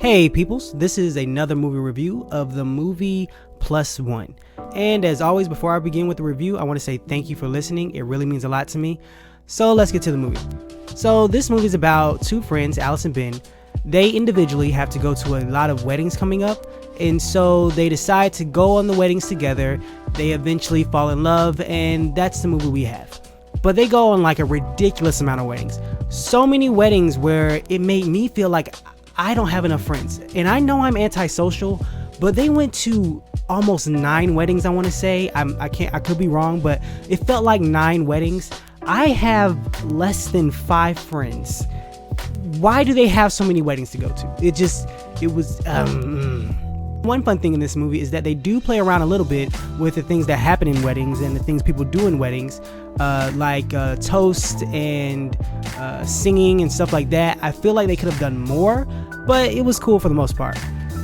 Hey peoples, this is another movie review of the movie Plus One. And as always, before I begin with the review, I want to say thank you for listening. It really means a lot to me. So let's get to the movie. So this movie is about two friends, Alice and Ben. They individually have to go to a lot of weddings coming up, and so they decide to go on the weddings together. They eventually fall in love, and that's the movie we have. But they go on like a ridiculous amount of weddings. So many weddings where it made me feel like I don't have enough friends. And I know I'm antisocial, but they went to almost 9 weddings, I want to say. I could be wrong, but it felt like 9 weddings. I have less than 5 friends. Why do they have so many weddings to go to? One fun thing in this movie is that they do play around a little bit with the things that happen in weddings and the things people do in weddings, like toast and singing and stuff like that. I feel like they could have done more, but it was cool for the most part.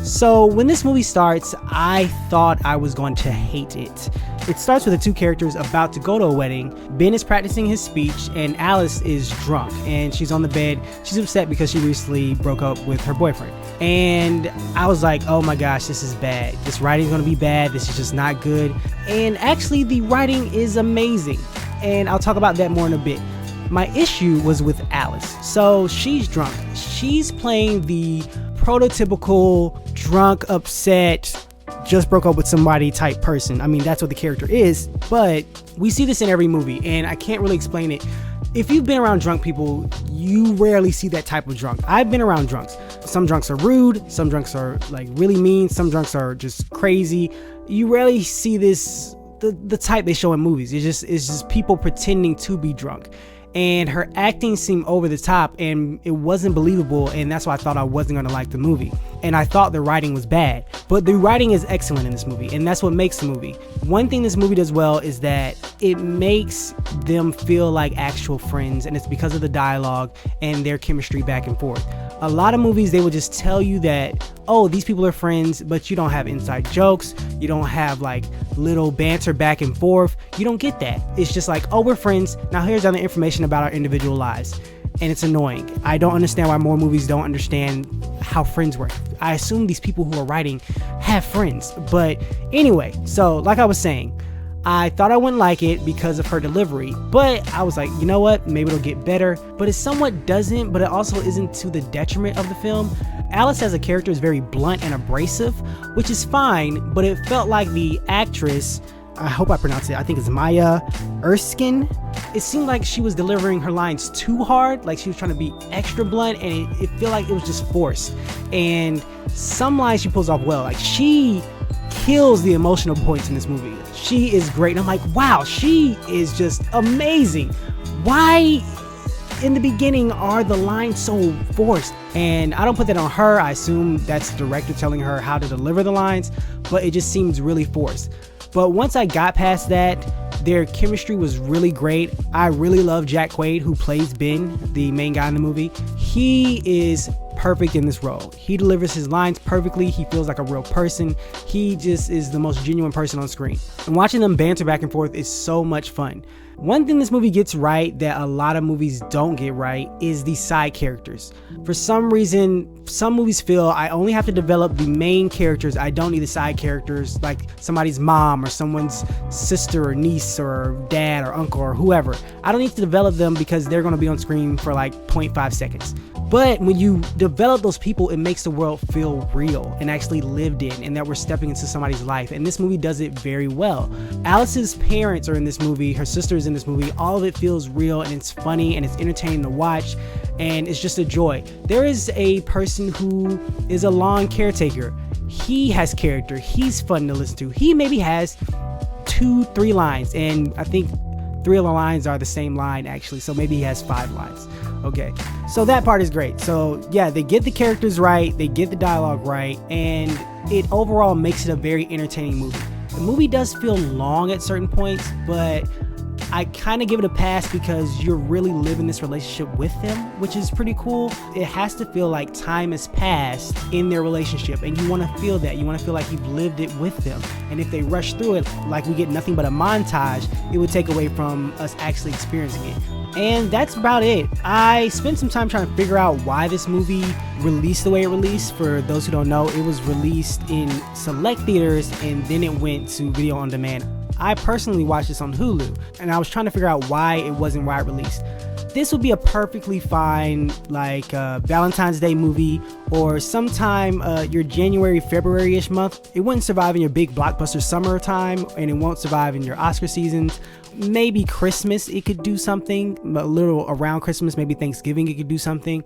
So when this movie starts, I thought I was going to hate it. It starts with the two characters about to go to a wedding. Ben is practicing his speech and Alice is drunk and she's on the bed. She's upset because she recently broke up with her boyfriend. And I was like, oh my gosh, this is bad. This writing is going to be bad. This is just not good. And actually the writing is amazing. And I'll talk about that more in a bit. My issue was with Alice. So she's drunk. She's playing the prototypical drunk, upset, just broke up with somebody type person. I mean, that's what the character is, but we see this in every movie and I can't really explain it. If you've been around drunk people, you rarely see that type of drunk. I've been around drunks. Some drunks are rude, some drunks are like really mean, some drunks are just crazy. You rarely see this, the type they show in movies. It's just people pretending to be drunk. And her acting seemed over the top and it wasn't believable, and that's why I thought I wasn't going to like the movie. And I thought the writing was bad, but the writing is excellent in this movie, and that's what makes the movie. One thing this movie does well is that it makes them feel like actual friends, and it's because of the dialogue and their chemistry back and forth. A lot of movies, they will just tell you that, oh, these people are friends, but you don't have inside jokes, you don't have like little banter back and forth. You don't get that. It's just like, oh, we're friends, now here's other information about our individual lives. And it's annoying. I don't understand why more movies don't understand how friends work. I assume these people who are writing have friends. But anyway, so like I was saying, I thought I wouldn't like it because of her delivery, but I was like, you know what, maybe it'll get better. But it somewhat doesn't, but it also isn't to the detriment of the film. Alice as a character is very blunt and abrasive, which is fine, but it felt like the actress, I hope I pronounce it, I think it's Maya Erskine. It seemed like she was delivering her lines too hard, like she was trying to be extra blunt, and it felt like it was just forced. And some lines she pulls off well, like she kills the emotional points in this movie. She is great, and I'm like, wow, she is just amazing. Why in the beginning are the lines so forced? And I don't put that on her, I assume that's the director telling her how to deliver the lines, but it just seems really forced. But once I got past that, their chemistry was really great. I really love Jack Quaid, who plays Ben, the main guy in the movie. He is perfect in this role. He delivers his lines perfectly. He feels like a real person. He just is the most genuine person on screen. And watching them banter back and forth is so much fun. One thing this movie gets right that a lot of movies don't get right is the side characters. For some reason, some movies feel I only have to develop the main characters. I don't need the side characters like somebody's mom or someone's sister or niece or dad or uncle or whoever. I don't need to develop them because they're going to be on screen for like 0.5 seconds. But when you develop those people, it makes the world feel real and actually lived in, and that we're stepping into somebody's life. And this movie does it very well. Alice's parents are in this movie, her sister is in this movie. All of it feels real, and it's funny, and it's entertaining to watch, and it's just a joy. There is a person who is a lawn caretaker. He has character. He's fun to listen to. He maybe has 2-3 lines, and I think 3 of the lines are the same line actually, so maybe he has 5 lines. Okay, so that part is great. So yeah, they get the characters right, they get the dialogue right, and it overall makes it a very entertaining movie. The movie does feel long at certain points, but I kind of give it a pass because you're really living this relationship with them, which is pretty cool. It has to feel like time has passed in their relationship, and you want to feel that. You want to feel like you've lived it with them. And if they rush through it, like we get nothing but a montage, it would take away from us actually experiencing it. And that's about it. I spent some time trying to figure out why this movie released the way it released. For those who don't know, it was released in select theaters and then it went to video on demand. I personally watched this on Hulu, and I was trying to figure out why it wasn't wide released. This would be a perfectly fine Valentine's Day movie, or sometime your January, February-ish month. It wouldn't survive in your big blockbuster summertime, and it won't survive in your Oscar seasons. Maybe Christmas it could do something, a little around Christmas, maybe Thanksgiving it could do something.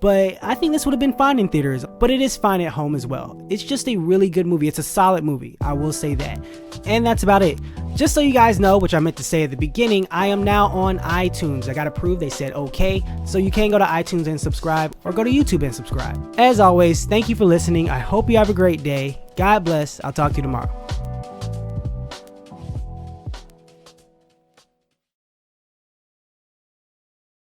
But I think this would have been fine in theaters, but it is fine at home as well. It's just a really good movie. It's a solid movie, I will say that. And that's about it. Just so you guys know, which I meant to say at the beginning, I am now on iTunes. I got approved, they said okay. So you can go to iTunes and subscribe, or go to YouTube and subscribe. As always, thank you for listening. I hope you have a great day. God bless. I'll talk to you tomorrow.